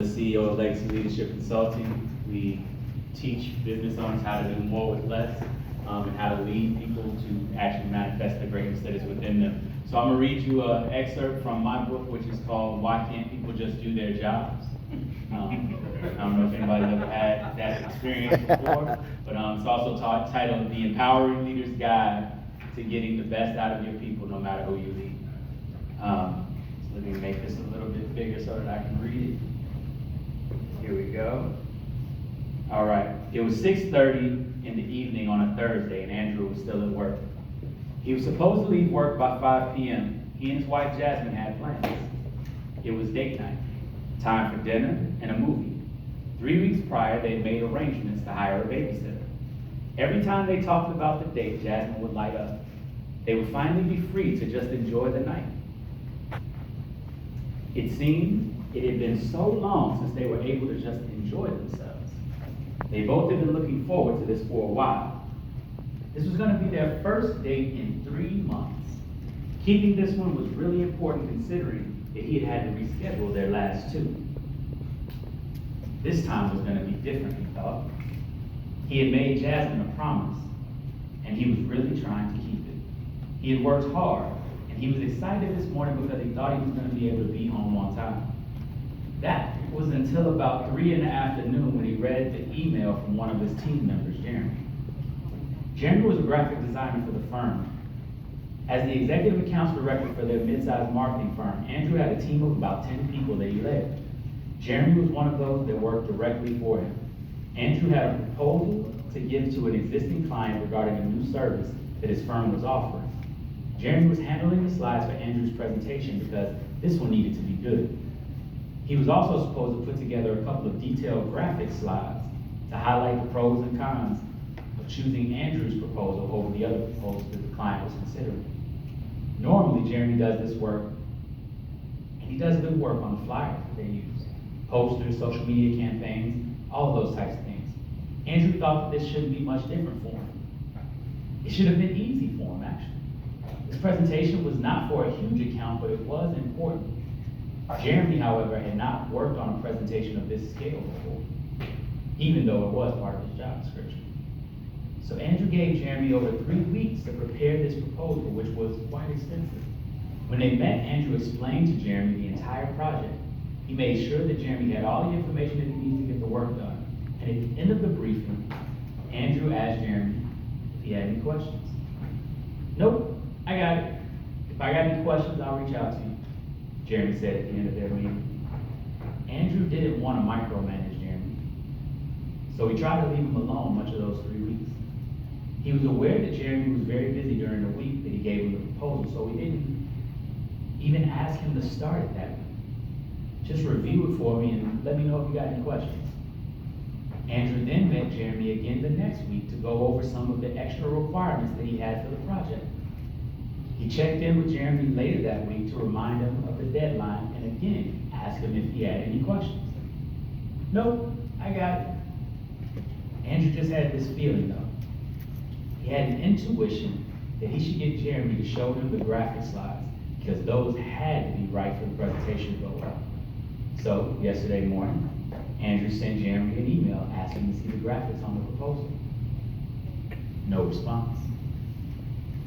The CEO of Legacy Leadership Consulting. We teach business owners how to do more with less, and how to lead people to actually manifest the greatness that is within them. So I'm gonna read you an excerpt from my book, which is called "Why Can't People Just Do Their Jobs?" I don't know if anybody's ever had that experience before, but it's also titled "The Empowering Leader's Guide to Getting the Best Out of Your People, No Matter Who You Lead." So let me make this a little bit bigger so that I can read it. Here we go. All right. It was 6:30 in the evening on a Thursday, and Andrew was still at work. He was supposed to leave work by 5 p.m. He and his wife Jasmine had plans. It was date night, time for dinner and a movie. 3 weeks prior, they had made arrangements to hire a babysitter. Every time they talked about the date, Jasmine would light up. They would finally be free to just enjoy the night. It seemed it had been so long since they were able to just enjoy themselves. They both had been looking forward to this for a while. This was going to be their first date in 3 months. Keeping this one was really important considering that he had to reschedule their last two. This time was going to be different, he thought. He had made Jasmine a promise, and he was really trying to keep it. He had worked hard, and he was excited this morning because he thought he was going to be able to be home on time. That was until about 3 in the afternoon when he read the email from one of his team members, Jeremy. Jeremy was a graphic designer for the firm. As the executive accounts director for their mid-sized marketing firm, Andrew had a team of about 10 people that he led. Jeremy was one of those that worked directly for him. Andrew had a proposal to give to an existing client regarding a new service that his firm was offering. Jeremy was handling the slides for Andrew's presentation because this one needed to be good. He was also supposed to put together a couple of detailed graphic slides to highlight the pros and cons of choosing Andrew's proposal over the other proposals that the client was considering. Normally, Jeremy does this work, and he does good work on the flyers that they use, posters, social media campaigns, all of those types of things. Andrew thought that this shouldn't be much different for him. It should have been easy for him, actually. This presentation was not for a huge account, but it was important. Jeremy, however, had not worked on a presentation of this scale before, even though it was part of his job description. So Andrew gave Jeremy over 3 weeks to prepare this proposal, which was quite extensive. When they met, Andrew explained to Jeremy the entire project. He made sure that Jeremy had all the information that he needed to get the work done. And at the end of the briefing, Andrew asked Jeremy if he had any questions. "Nope, I got it. If I got any questions, I'll reach out to you," Jeremy said at the end of their meeting. Andrew didn't want to micromanage Jeremy, so he tried to leave him alone much of those 3 weeks. He was aware that Jeremy was very busy during the week that he gave him the proposal, so he didn't even ask him to start it that week. "Just review it for me and let me know if you got any questions." Andrew then met Jeremy again the next week to go over some of the extra requirements that he had for the project. He checked in with Jeremy later that week to remind him of the deadline and again asked him if he had any questions. "Nope, I got it." Andrew just had this feeling though. He had an intuition that he should get Jeremy to show him the graphic slides because those had to be right for the presentation to go well. So yesterday morning, Andrew sent Jeremy an email asking to see the graphics on the proposal. No response.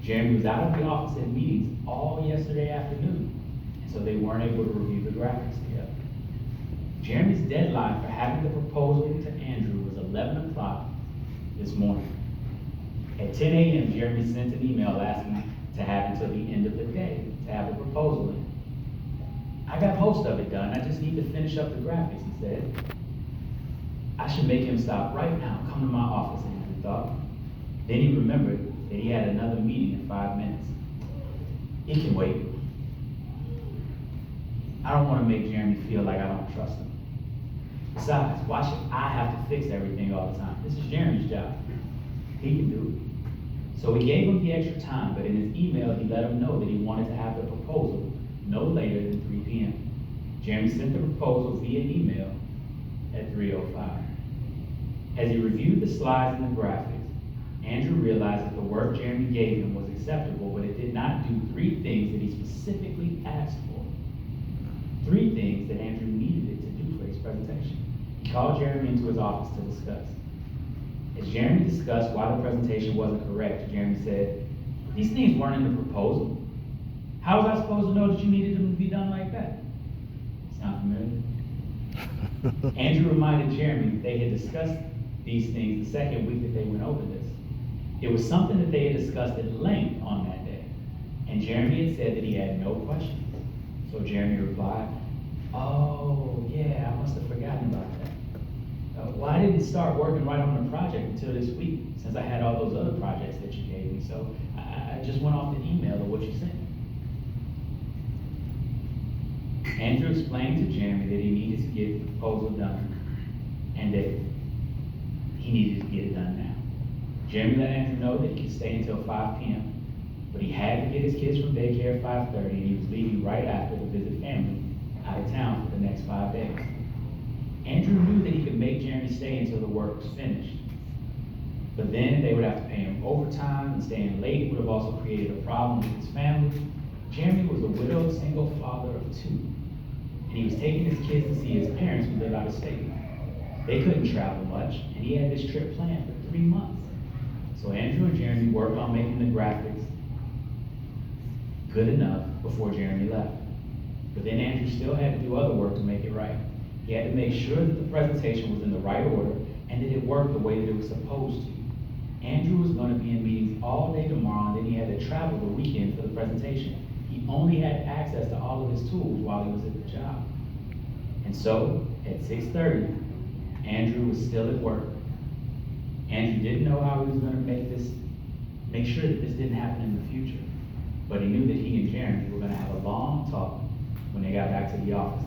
Jeremy was out of the office at meetings all yesterday afternoon, and so they weren't able to review the graphics together. Jeremy's deadline for having the proposal to Andrew was 11 o'clock this morning. At 10 a.m., Jeremy sent an email asking to have until the end of the day to have the proposal in. "I got most of it done, I just need to finish up the graphics," he said. "I should make him stop right now, come to my office," Andrew thought. Then he remembered that he had another meeting in 5 minutes. It can wait. I don't want to make Jeremy feel like I don't trust him. Besides, why should I have to fix everything all the time? This is Jeremy's job. He can do it. So he gave him the extra time, but in his email, he let him know that he wanted to have the proposal no later than 3 p.m. Jeremy sent the proposal via email at 3:05. As he reviewed the slides and the graphics, Andrew realized that the work Jeremy gave him was acceptable, but it did not do 3 things that he specifically asked for. 3 things that Andrew needed it to do for his presentation. He called Jeremy into his office to discuss. As Jeremy discussed why the presentation wasn't correct, Jeremy said, "These things weren't in the proposal. How was I supposed to know that you needed them to be done like that?" Sound familiar? Andrew reminded Jeremy that they had discussed these things the second week that they went over this. It was something that they had discussed at length on that day, and Jeremy had said that he had no questions. So Jeremy replied, "Oh, yeah, I must have forgotten about that. Well, I didn't start working right on the project until this week, since I had all those other projects that you gave me, so I just went off the email of what you sent me." Andrew explained to Jeremy that he needed to get the proposal done, and that he needed to get it done now. Jeremy let Andrew know that he could stay until 5 p.m., but he had to get his kids from daycare at 5:30, and he was leaving right after to visit family out of town for the next 5 days. Andrew knew that he could make Jeremy stay until the work was finished, but then they would have to pay him overtime, and staying late would have also created a problem with his family. Jeremy was a widowed single father of 2, and he was taking his kids to see his parents who live out of state. They couldn't travel much, and he had this trip planned for 3 months. So Andrew and Jeremy worked on making the graphics good enough before Jeremy left. But then Andrew still had to do other work to make it right. He had to make sure that the presentation was in the right order and that it worked the way that it was supposed to. Andrew was going to be in meetings all day tomorrow, and then he had to travel the weekend for the presentation. He only had access to all of his tools while he was at the job. And so, at 6:30, Andrew was still at work. Andrew didn't know how he was going to make sure that this didn't happen in the future. But he knew that he and Jeremy were going to have a long talk when they got back to the office